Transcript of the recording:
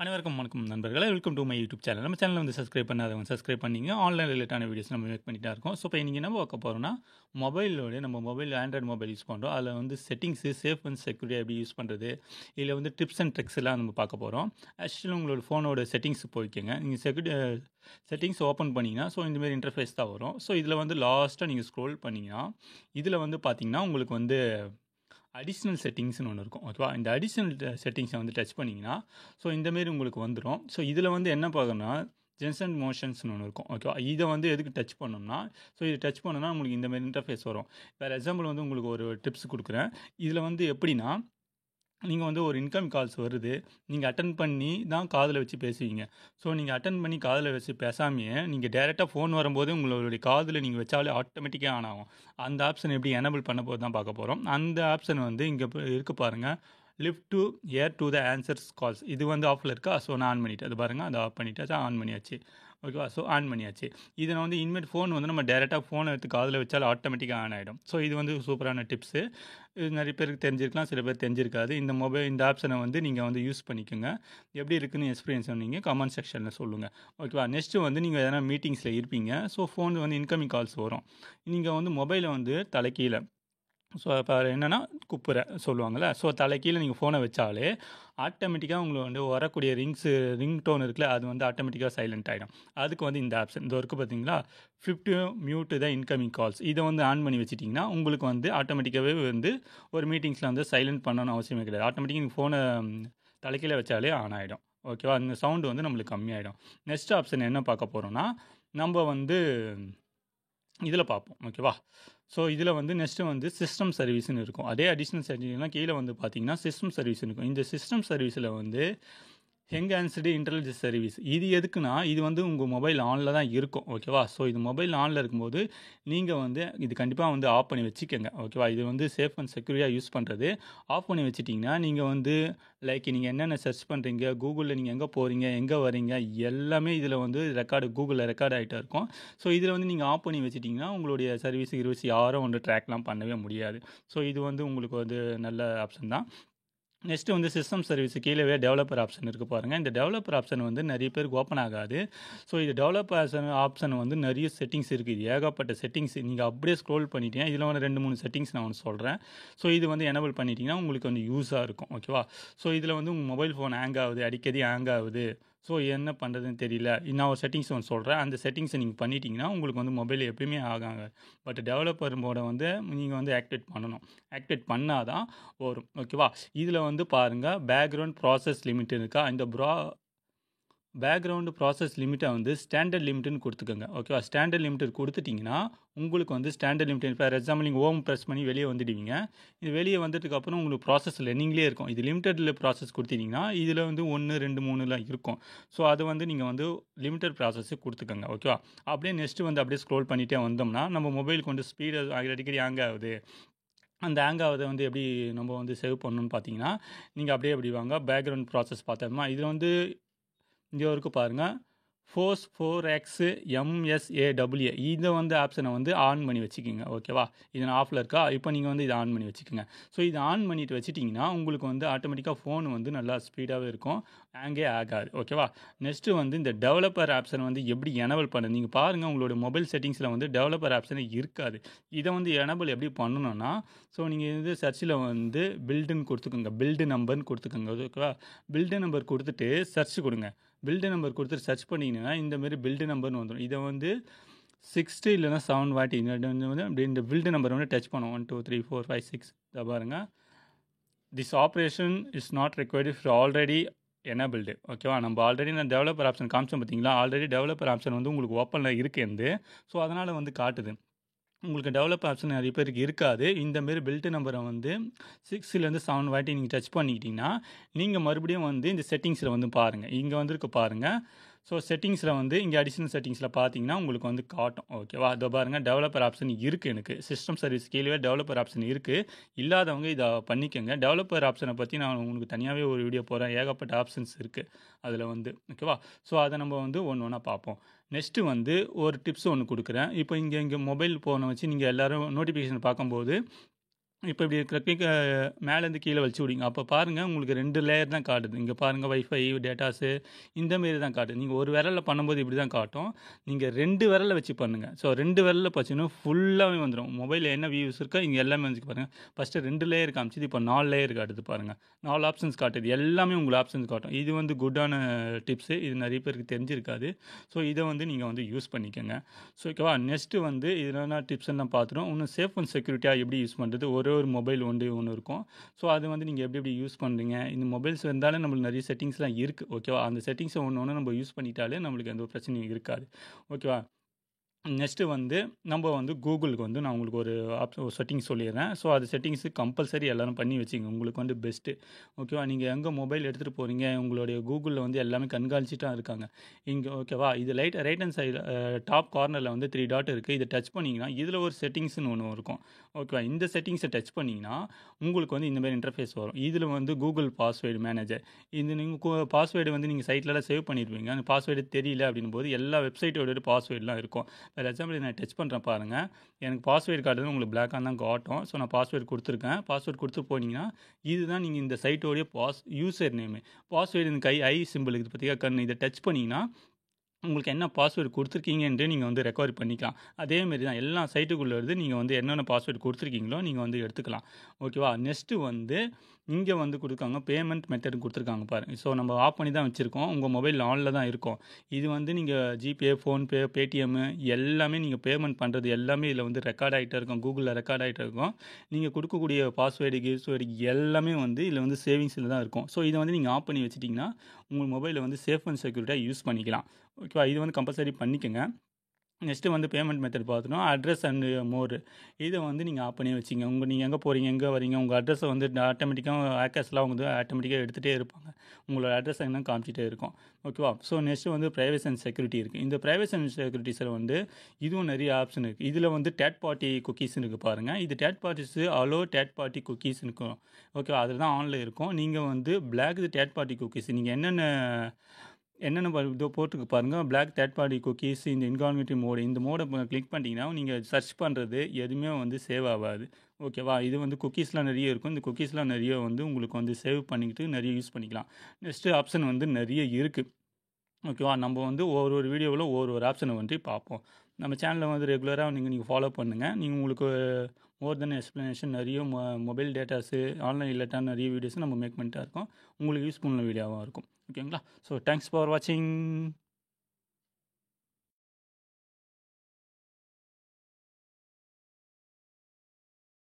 அனைவருக்கும் வணக்கம் நண்பர்களே, welcome to my YouTube channel. நம்ம சேனலில் வந்து சப்ஸ்கிரைப் பண்ணாதவங்க சப்ஸ்கிரைப் பண்ணிங்க. ஆன்லைன் ரிலேட்டான வீடியோஸ் நம்ம மேக் பண்ணிட்டு தான் இருக்கோம். ஸோ இப்போ இன்றைக்கி என்ன பார்க்க போகிறோம்னா, நம்ம மொபைல் ஆண்ட்ராய்டு மொபைல் யூஸ் பண்ணுறோம். அதில் வந்து செட்டிங்ஸு, சேஃப் அண்ட் செக்யூரிட்டி எப்படி யூஸ் பண்ணுறது, இதில் வந்து டிப்ஸ் அண்ட் ட்ரிக்ஸ் எல்லாம் நம்ம பார்க்க போகிறோம். ஆக்சுவலி உங்களோட ஃபோனோட செட்டிங்ஸ் போய்க்கங்க. நீங்கள் செட்டிங்ஸ் ஓப்பன் பண்ணிங்கன்னா இந்தமாரி இன்டர்ஃபேஸ் தான் வரும். ஸோ இதில் வந்து லாஸ்ட்டாக நீங்கள் ஸ்க்ரோல் பண்ணிங்கன்னா இதில் வந்து பார்த்தீங்கன்னா உங்களுக்கு வந்து அடிஷ்னல் செட்டிங்ஸ்னு ஒன்று இருக்கும். ஓகேவா? இந்த அடிஷ்னல் செட்டிங்ஸை வந்து டச் பண்ணிங்கன்னா இந்தமாரி உங்களுக்கு வந்துடும். ஸோ இதில் வந்து என்ன பார்க்கணும்னா ஜென்ஸ் அண்ட் மோஷன்ஸ்னு ஒன்று இருக்கும். ஓகேவா? இதை வந்து எதுக்கு டச் பண்ணோம்னா இது டச் பண்ணோன்னா உங்களுக்கு இந்தமாரி இன்டர்ஃபேஸ் வரும். ஃபார் எக்ஸாம்பிள் வந்து உங்களுக்கு ஒரு டிப்ஸ் கொடுக்குறேன். இதில் வந்து எப்படின்னா, நீங்கள் வந்து ஒரு இன்கம் கால்ஸ் வருது, நீங்கள் அட்டன் பண்ணி தான் காதில் வச்சு பேசுவீங்க. ஸோ நீங்கள் அட்டன் பண்ணி காதில் வச்சு பேசாமையே நீங்கள் டேரெக்டாக ஃபோன் வரும்போது உங்களுடைய காதில் நீங்கள் வச்சாலே ஆட்டோமேட்டிக்காக ஆன் ஆகும். அந்த ஆப்ஷன் எப்படி எனேபிள் பண்ண போது தான் பார்க்க போகிறோம். அந்த ஆப்ஷன் வந்து இங்கே இருக்குது பாருங்கள், lift to air to the answers calls. இது வந்து ஆஃபில் இருக்கா? ஸோ நான் ஆன் பண்ணிவிட்டு அது பாருங்கள், அதை ஆஃப் பண்ணிவிட்டு ஆன் பண்ணியாச்சு. ஓகேவா? ஸோ ஆன் பண்ணியாச்சு. இதை வந்து இனிமேட் ஃபோன் வந்து நம்ம டேரெக்டாக ஃபோனை எடுத்து காதில் வச்சாலும் ஆட்டோமேட்டிக்காக ஆன் ஆகிடும். ஸோ இது வந்து சூப்பரான டிப்ஸு. இது நிறைய பேருக்கு தெரிஞ்சிருக்கலாம், சில பேர் தெரிஞ்சிருக்காது. இந்த ஆப்ஷனை வந்து நீங்கள் வந்து யூஸ் பண்ணிக்கோங்க. எப்படி இருக்குன்னு எக்ஸ்பீரியன்ஸ் நீங்கள் கமெண்ட் செக்ஷனில் சொல்லுங்கள். ஓகேவா? நெக்ஸ்ட்டு வந்து நீங்கள் எதனா மீட்டிங்ஸில் இருப்பீங்க. ஸோ ஃபோன் வந்து இன்கமிங் கால்ஸ் வரும். நீங்கள் வந்து மொபைலை வந்து தலைக்கீழே, ஸோ இப்போ என்னென்னா குப்புற சொல்லுவாங்கள்ல, ஸோ தலைக்கீழே நீங்கள் ஃபோனை வச்சாலே ஆட்டோமேட்டிக்காக உங்களுக்கு வந்து வரக்கூடிய ரிங் டோன் இருக்குல்ல, அது வந்து ஆட்டோமேட்டிக்காக சைலண்ட் ஆகிடும். அதுக்கு வந்து இந்த ஆப்ஷன் இந்த இருக்குது பார்த்தீங்களா, ஃபிஃப்டி மியூட் த இன்கமிங் கால்ஸ். இதை வந்து ஆன் பண்ணி வச்சிட்டிங்கன்னா உங்களுக்கு வந்து ஆட்டோமேட்டிக்காகவே வந்து ஒரு மீட்டிங்ஸில் வந்து சைலண்ட் பண்ணணும்னு அவசியமே கிடையாது. ஆட்டோமேட்டிக்காக நீங்கள் ஃபோனை தலைக்கீழே வச்சாலே ஆன் ஆகிடும். ஓகேவா? அந்த சவுண்டு வந்து நம்மளுக்கு கம்மியாகிடும். நெக்ஸ்ட் ஆப்ஷன் என்ன பார்க்க போகிறோன்னா, நம்ம வந்து இதில் பார்ப்போம். ஓகேவா? ஸோ இதில் வந்து நெக்ஸ்ட்டு வந்து சிஸ்டம் சர்வீஸ்னு இருக்கும். அதே அடிஷ்னல் செட்டிங்லாம் கீழே வந்து பார்த்தீங்கன்னா சிஸ்டம் சர்வீஸ்னு இருக்கும். இந்த சிஸ்டம் சர்வீஸில் வந்து என்ஹான்ஸ்டு இன்டெலிஜென்ஸ் சர்வீஸ். இது எதுக்குன்னா, இது வந்து உங்கள் மொபைல் ஆனில் தான் இருக்கும். ஓகேவா? ஸோ இது மொபைல் ஆனில் இருக்கும்போது நீங்கள் வந்து இது கண்டிப்பாக வந்து ஆஃப் பண்ணி வச்சுக்கோங்க. ஓகேவா? இது வந்து சேஃப் அண்ட் செக்யூரியாக யூஸ் பண்ணுறது. ஆஃப் பண்ணி வச்சிட்டிங்கன்னா நீங்கள் வந்து நீங்கள் என்னென்ன சர்ச் பண்ணுறீங்க, கூகுளில் நீங்கள் எங்கே போகிறீங்க, எங்கே வரீங்க, எல்லாமே இதில் வந்து கூகுளில் ரெக்கார்ட் ஆகிட்டே இருக்கும். ஸோ இதில் வந்து நீங்கள் ஆஃப் பண்ணி வச்சிட்டிங்கன்னா உங்களுடைய சர்வீஸ் யாரும் வந்து ட்ராக்லாம் பண்ணவே முடியாது. ஸோ இது வந்து உங்களுக்கு வந்து நல்ல ஆப்ஷன் தான். நெக்ஸ்ட்டு வந்து சிஸ்டம் சர்வீஸ் கீழவே டெவலப்பர் ஆப்ஷன் இருக்குது பாருங்கள். இந்த டெவலப்பர் ஆப்ஷன் வந்து நிறைய பேருக்கு ஓப்பன் ஆகாது. ஸோ இது டெவலப்பர் ஆப்ஷன் வந்து நிறைய செட்டிங்ஸ் இருக்குது. இது ஏகப்பட்ட செட்டிங்ஸ். நீங்கள் அப்படியே ஸ்க்ரோல் பண்ணிட்டீங்கன்னா இதில் வந்து 2-3 செட்டிங்ஸ் நான் ஒன்று சொல்கிறேன். ஸோ இது வந்து எனேபிள் பண்ணிட்டீங்கன்னா உங்களுக்கு வந்து யூஸாக இருக்கும். ஓகேவா? ஸோ இதில் வந்து உங்கள் மொபைல் ஃபோன் ஹேங் ஆகுது, அடிக்கடி ஹேங் ஆகுது, ஸோ என்ன பண்ணுறதுன்னு தெரியல, நான் ஒரு செட்டிங்ஸ் ஒன்று சொல்கிறேன். அந்த செட்டிங்ஸை நீங்கள் பண்ணிட்டீங்கன்னா உங்களுக்கு வந்து மொபைல் எப்பயுமே ஆகாங்க. பட் டெவலப்பர் மோடை வந்து நீங்கள் வந்து ஆக்டிவேட் பண்ணணும். ஆக்டிவேட் பண்ணால் தான் வரும். ஓகேவா? இதில் வந்து பாருங்கள், பேக்ரவுண்ட் ப்ராசஸ் லிமிட் இருக்கா, இந்த பேக்ரவுண்டு ப்ராசஸ் லிமிட்டை வந்து ஸ்டாண்டர்ட் லிமிட்டுன்னு கொடுத்துக்கோங்க. ஓகேவா? ஸ்டாண்டர்ட் லிமிட் கொடுத்துட்டிங்கன்னா உங்களுக்கு வந்து ஸ்டாண்டர்ட் லிமிட், ஃபார் எக்ஸாம்பிள் நீங்கள் ஹோம் ப்ரெஸ் பண்ணி வெளியே வந்துடுவீங்க. இது வெளியே வந்ததுக்கப்புறம் உங்களுக்கு ப்ராசஸ் ரன்னிங்லேயே இருக்கும். இது லிமிட்டடில் ப்ராசஸ் கொடுத்தீங்கன்னா இதில் வந்து 1, 2, 3லாம் இருக்கும். ஸோ அது வந்து நீங்கள் வந்து லிமிட்டட் ப்ராசஸ்ஸு கொடுத்துக்கோங்க. ஓகேவா? அப்படியே நெக்ஸ்ட்டு வந்து அப்படியே ஸ்க்ரோல் பண்ணிகிட்டே வந்தோம்னா நம்ம மொபைலுக்கு வந்து ஸ்பீடு அடிக்கடி ஹேங் ஆகுது. அந்த ஹேங் ஆகுதை வந்து எப்படி நம்ம வந்து சேவ் பண்ணணும்னு பார்த்தீங்கன்னா, நீங்கள் அப்படியே எப்படி வாங்க, பேக்ரவுண்ட் ப்ராசஸ் பார்த்தோம்னா இதில் வந்து இங்கே இருக்குது பாருங்கள், ஃபோர்ஸ் 4X MSAWA. இதை வந்து ஆப்ஷனை வந்து ஆன் பண்ணி வச்சுக்கோங்க. ஓகேவா? இது நான் ஆஃபில் இருக்கா, இப்போ நீங்கள் வந்து இதை ஆன் பண்ணி வச்சுக்கோங்க. ஸோ இதை ஆன் பண்ணிவிட்டு வச்சிட்டிங்கன்னா உங்களுக்கு வந்து ஆட்டோமேட்டிக்காக ஃபோன் வந்து நல்லா ஸ்பீடாகவே இருக்கும், ஹேங்கே ஆகாது. ஓகேவா? நெக்ஸ்ட்டு வந்து இந்த டெவலப்பர் ஆப்ஷன் வந்து எப்படி எனேபிள் பண்ணுறது, நீங்கள் பாருங்கள் உங்களோட மொபைல் செட்டிங்ஸில் வந்து டெவலப்பர் ஆப்ஷனே இருக்காது. இதை வந்து எனேபிள் எப்படி பண்ணணும்னா, ஸோ நீங்கள் வந்து சர்ச்சில் வந்து பில்டுன்னு கொடுத்துக்கோங்க, பில்டு நம்பர்னு கொடுத்துக்கோங்க. ஓகேவா? பில்டு நம்பர் கொடுத்துட்டு சர்ச் கொடுங்க. பில்டு நம்பர் கொடுத்துட்டு சர்ச் பண்ணிங்கன்னா இந்தமாரி பில்டு நம்பர்னு வந்துடும். இதை வந்து 60 இல்லைனா 7 வாட்டி வந்து அப்படி இந்த பில்டு நம்பர் வந்து டச் பண்ணும். 1 2 3 4 5 6. இதை பாருங்கள், this operation is not required for already enabled. ஓகேவா? நம்ம ஆல்ரெடி நான் டெவலப்பர் ஆப்ஷன் காமிச்சோம் பார்த்தீங்களா, ஆல்ரெடி டெவலப்பர் ஆப்ஷன் வந்து உங்களுக்கு ஓப்பனில் இருக்குது. ஸோ அதனால் வந்து காட்டுது. உங்களுக்கு டெவலப் ஆப்ஷன் நிறைய பேருக்கு இருக்காது. இந்தமாரி பில்ட் நம்பரை வந்து 6லேருந்து 7 வாட்டி நீங்கள் டச் பண்ணிக்கிட்டிங்கன்னா நீங்கள் மறுபடியும் வந்து இந்த செட்டிங்ஸில் வந்து பாருங்கள், இங்கே வந்துருக்கு பாருங்கள். ஸோ செட்டிங்ஸில் வந்து இங்கே அடிஷ்னல் செட்டிங்ஸில் பார்த்தீங்கன்னா உங்களுக்கு வந்து காட்டும். ஓகேவா? அதை பாருங்கள், டெவலப்பர் ஆப்ஷன் இருக்குது. எனக்கு சிஸ்டம் சர்வீஸ் கீழே டெவலப்பர் ஆப்ஷன் இருக்குது. இல்லாதவங்க இதை பண்ணிக்கோங்க. டெவலப்பர் ஆப்ஷனை பற்றி நான் உங்களுக்கு தனியாகவே ஒரு வீடியோ போகிறேன். ஏகப்பட்ட ஆப்ஷன்ஸ் இருக்குது அதில் வந்து. ஓகேவா? ஸோ அதை நம்ம வந்து ஒன்று ஒன்றா பார்ப்போம். நெக்ஸ்ட்டு வந்து ஒரு டிப்ஸ் ஒன்று கொடுக்குறேன். இப்போ இங்கே மொபைல் ஃபோனை வச்சு நீங்கள் எல்லோரும் நோட்டிஃபிகேஷன் பார்க்கும்போது இப்போ இப்படி இருக்கிற கிளிக் மேலேருந்து கீழே வலிச்சு விடிங்க. அப்போ பாருங்கள் உங்களுக்கு 2 லேயர் தான் காட்டுது. இங்கே பாருங்கள் வைஃபை, டேட்டாஸு இந்தமாரி தான் காட்டுது. நீங்கள் ஒரு விரலில் பண்ணும்போது இப்படி தான் காட்டும். நீங்கள் 2 விரலில் வச்சு பண்ணுங்கள். ஸோ 2 விரலில் பார்த்தீங்கன்னா ஃபுல்லாகவே வந்துடும். மொபைலில் என்ன வியூஸ் இருக்கோ இங்கே எல்லாமே வந்து பாருங்கள். ஃபஸ்ட்டு 2 லேயர் காமிச்சிது, இப்போ 4 லேயர் காட்டுது பாருங்கள். 4 ஆப்ஷன்ஸ் காட்டுது. எல்லாமே உங்களுக்கு ஆப்ஷன்ஸ் காட்டும். இது வந்து குட்டான டிப்ஸு. இது நிறைய பேருக்கு தெரிஞ்சிருக்காது. ஸோ இதை வந்து நீங்கள் வந்து யூஸ் பண்ணிக்கோங்க. ஸோ ஓகேவா. நெக்ஸ்ட்டு வந்து இதெல்லாம் டிப்ஸ் எல்லாம் பார்த்துட்டோம். இன்னும் சேஃப் அண்ட் செக்யூரிட்டியாக எப்படி யூஸ் பண்ணுறது, ஒரு மொபைல் ஒன்று இருக்கும். ஸோ அது வந்து நீங்கள் எப்படி யூஸ் பண்ணுறீங்க, இந்த மொபைல்ஸ் இருந்தாலும் நம்மளுக்கு நிறைய செட்டிங்ஸ்லாம் இருக்குது. ஓகேவா. அந்த செட்டிங்ஸை ஒன்று நம்ம யூஸ் பண்ணிட்டாலே நம்மளுக்கு எந்த ஒரு பிரச்சனையும் இருக்காது. ஓகேவா. நெக்ஸ்ட்டு வந்து நம்ம வந்து கூகுளுக்கு வந்து நான் உங்களுக்கு ஒரு செட்டிங்ஸ் சொல்லிடுறேன். ஸோ அது செட்டிங்ஸு கம்பல்சரி எல்லோரும் பண்ணி வச்சுங்க. உங்களுக்கு வந்து பெஸ்ட்டு. ஓகேவா. நீங்கள் எங்கே மொபைல் எடுத்துகிட்டு போகிறீங்க, உங்களுடைய கூகுளில் வந்து எல்லாமே கண்காணிச்சுட்டா இருக்காங்க. இங்கே ஓகேவா. இது ரைட் ஹேண்ட் சைடில் டாப் கார்னரில் வந்து 3 டாட் இருக்குது. இதை டச் பண்ணிங்கன்னா இதில் ஒரு செட்டிங்ஸ்னு ஒன்று இருக்கும். ஓகேவா. இந்த செட்டிங்ஸை டச் பண்ணிங்கன்னா உங்களுக்கு வந்து இந்தமாரி இன்டர்ஃபேஸ் வரும். இதில் வந்து கூகுள் பாஸ்வேர்டு மேனேஜர். இது நீங்கள் பாஸ்வேர்டு வந்து நீங்கள் சைட்லலாம் சேவ் பண்ணியிருப்பீங்க. அந்த பாஸ்வேர்டு தெரியல அப்படின்னும் போது எல்லா வெப்சைட்டோட பாஸ்வேர்டெலாம் இருக்கும். ஃபார் எக்ஸாம்பிள் நான் டச் பண்ணுறேன் பாருங்கள். எனக்கு பாஸ்வேர்டு காட்டுறது உங்களுக்கு பிளாக்காக தான் காட்டும். ஸோ நான் பாஸ்வேர்டு கொடுத்துருக்கேன். பாஸ்வேர்டு கொடுத்து போனீங்கன்னா இதுதான் நீங்கள் இந்த சைட்டோடைய யூசர் நேமு. பாஸ்வேர்டு இந்த ஐ சிம்பிள் இருக்குது பார்த்தியா கண், இதை டச் பண்ணிங்கன்னா உங்களுக்கு என்ன பாஸ்வேர்டு கொடுத்துருக்கீங்கன்ட்டு நீங்கள் வந்து ரெக்கவரி பண்ணிக்கலாம். அதேமாரி தான் எல்லா சைட்டுக்குள்ளே இருந்து நீங்கள் வந்து என்னென்ன பாஸ்வேர்டு கொடுத்துருக்கீங்களோ நீங்கள் வந்து எடுத்துக்கலாம். ஓகேவா. நெக்ஸ்ட்டு வந்து இங்கே வந்து கொடுக்காங்க பேமெண்ட் மெத்தட் கொடுத்துருக்காங்க பாருங்கள். ஸோ நம்ம ஆஃப் பண்ணி தான் வச்சுருக்கோம். உங்கள் மொபைல் ஆனில் தான் இருக்கும். இது வந்து நீங்கள் ஜிபே, ஃபோன்பே, பேடிஎம்மு எல்லாமே நீங்கள் பேமெண்ட் பண்ணுறது எல்லாமே இதில் வந்து ரெக்கார்ட் ஆகிட்டே இருக்கும். கூகுளில் ரெக்கார்ட் ஆகிட்டே இருக்கும். நீங்கள் கொடுக்கக்கூடிய பாஸ்வேர்டு கிவ்ஸ்வேர்டு எல்லாமே வந்து இதில் வந்து சேவிங்ஸில் தான் இருக்கும். ஸோ இதை வந்து நீங்கள் ஆஃப் பண்ணி வச்சிட்டிங்கன்னா உங்கள் மொபைலில் வந்து சேஃப் அண்ட் செக்யூரிட்டியாக யூஸ் பண்ணிக்கலாம். ஓகேவா. இது வந்து கம்பல்சரி பண்ணிக்கோங்க. நெக்ஸ்ட்டு வந்து பேமெண்ட் மெத்தட் பார்த்துட்டோம். அட்ரஸ் அண்டு மோர் இதை வந்து நீங்கள் ஆஃப் பண்ணி வச்சிங்க. நீங்கள் எங்கே போகிறீங்க, எங்கே வரீங்க, உங்கள் அட்ரஸை வந்து ஆட்டோமேட்டிக்காக ஹேக்கர்ஸ்லாம் வந்து ஆட்டோமேட்டிக்காக எடுத்துகிட்டே இருப்பாங்க. உங்களோட அட்ரஸ் என்ன காமிச்சிட்டே இருக்கும். ஓகேவா. ஸோ நெக்ஸ்ட்டு வந்து ப்ரைவசி அண்ட் செக்யூரிட்டி இருக்குது. இந்த ப்ரைவசி அண்ட் செக்யூரிட்டிஸில் வந்து இதுவும் நிறைய ஆப்ஷன் இருக்குது. இதில் வந்து தேர்ட் பார்ட்டி குக்கீஸ்னு இருக்குது பாருங்கள். இது third parties third party cookies இருக்கும். ஓகேவா. அதில் தான் ஆனில் இருக்கும். நீங்கள் வந்து பிளாக் தேர்ட் பார்ட்டி குக்கீஸ் நீங்கள் என்னென்ன இதோ போட்டுருக்கு பாருங்கள். பிளாக் தேர்ட் பார்ட்டி குக்கீஸ், இந்த இன்காக்னிட்டோ மோடு, இந்த மோடை கிளிக் பண்ணிட்டீங்கன்னா நீங்கள் சர்ச் பண்ணுறது எதுவுமே வந்து சேவ் ஆகாது. ஓகேவா. இது வந்து குக்கீஸ்லாம் நிறைய இருக்கும். இந்த குக்கீஸ்லாம் நிறைய வந்து உங்களுக்கு வந்து சேவ் பண்ணிக்கிட்டு நிறைய யூஸ் பண்ணிக்கலாம். நெக்ஸ்ட்டு ஆப்ஷன் வந்து நிறைய இருக்குது. ஓகேவா. நம்ம வந்து ஒவ்வொரு வீடியோவில் ஒவ்வொரு ஆப்ஷனை வந்து பார்ப்போம். நம்ம சேனலை வந்து ரெகுலராக நீங்கள் ஃபாலோ பண்ணுங்கள். நீங்கள் உங்களுக்கு மோர் தென் எக்ஸ்ப்ளனேஷன் நிறைய மொபைல் டேட்டாஸு ஆன்லைன் ரிலேட்டான நிறைய வீடியோஸும் நம்ம மேக் பண்ணிட்டா இருக்கோம். உங்களுக்கு யூஸ்ஃபுல்லான வீடியோவாக இருக்கும். ஓகேங்களா. ஸோ தேங்க்ஸ் ஃபார் வாட்சிங்.